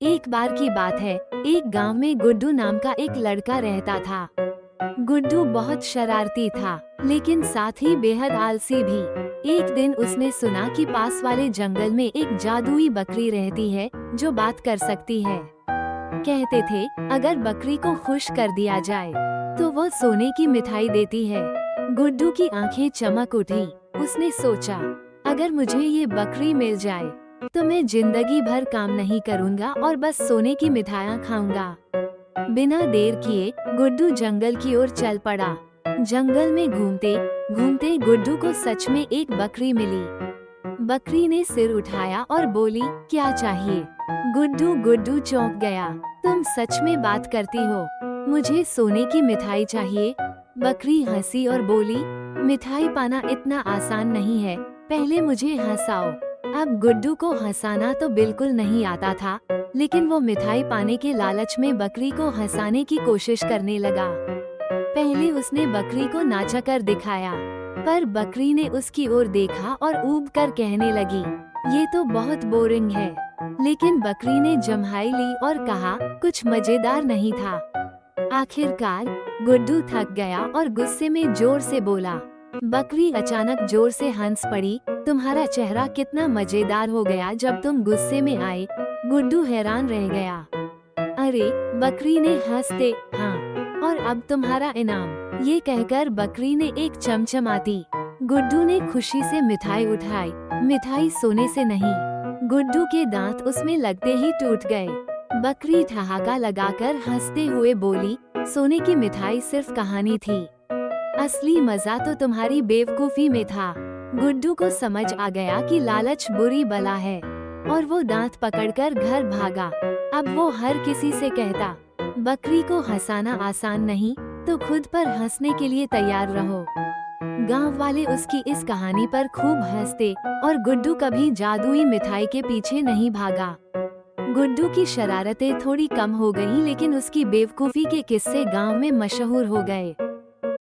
एक बार की बात है, एक गांव में गुड्डू नाम का एक लड़का रहता था। गुड्डू बहुत शरारती था, लेकिन साथ ही बेहद आलसी भी। एक दिन उसने सुना कि पास वाले जंगल में एक जादुई बकरी रहती है जो बात कर सकती है। कहते थे, अगर बकरी को खुश कर दिया जाए तो वो सोने की मिठाई देती है। गुड्डू की आंखें चमक उठी। उसने सोचा, अगर मुझे ये बकरी मिल जाए तो मैं जिंदगी भर काम नहीं करूँगा और बस सोने की मिठाइयाँ खाऊंगा। बिना देर किए गुड्डू जंगल की ओर चल पड़ा। जंगल में घूमते घूमते गुड्डू को सच में एक बकरी मिली। बकरी ने सिर उठाया और बोली, क्या चाहिए? गुड्डू गुड्डू चौंक गया। तुम सच में बात करती हो? मुझे सोने की मिठाई चाहिए। बकरी हंसी और बोली, मिठाई पाना इतना आसान नहीं है, पहले मुझे हंसाओ। अब गुड्डू को हंसाना तो बिल्कुल नहीं आता था, लेकिन वो मिठाई पाने के लालच में बकरी को हंसाने की कोशिश करने लगा। पहले उसने बकरी को नाचा कर दिखाया, पर बकरी ने उसकी ओर देखा और ऊब कर कहने लगी, ये तो बहुत बोरिंग है। लेकिन बकरी ने जम्हाई ली और कहा, कुछ मजेदार नहीं था। आखिरकार गुड्डू थक गया और गुस्से में जोर से बोला। बकरी अचानक जोर से हंस पड़ी। तुम्हारा चेहरा कितना मजेदार हो गया जब तुम गुस्से में आए। गुड्डू हैरान रह गया। अरे, बकरी ने हंसते हाँ, और अब तुम्हारा इनाम। ये कहकर बकरी ने एक चमचमाती गुड्डू ने खुशी से मिठाई उठाई। मिठाई सोने से नहीं, गुड्डू के दांत उसमें लगते ही टूट गए। बकरी ठहाका लगाकर हंसते हुए बोली, सोने की मिठाई सिर्फ कहानी थी, असली मजा तो तुम्हारी बेवकूफी में था। गुड्डू को समझ आ गया कि लालच बुरी बला है और वो दांत पकड़कर घर भागा। अब वो हर किसी से कहता, बकरी को हंसाना आसान नहीं, तो खुद पर हंसने के लिए तैयार रहो। गांव वाले उसकी इस कहानी पर खूब हंसते और गुड्डू कभी जादुई मिठाई के पीछे नहीं भागा। गुड्डू की शरारतें थोड़ी कम हो गईं, लेकिन उसकी बेवकूफी के किस्से गांव में मशहूर हो गए।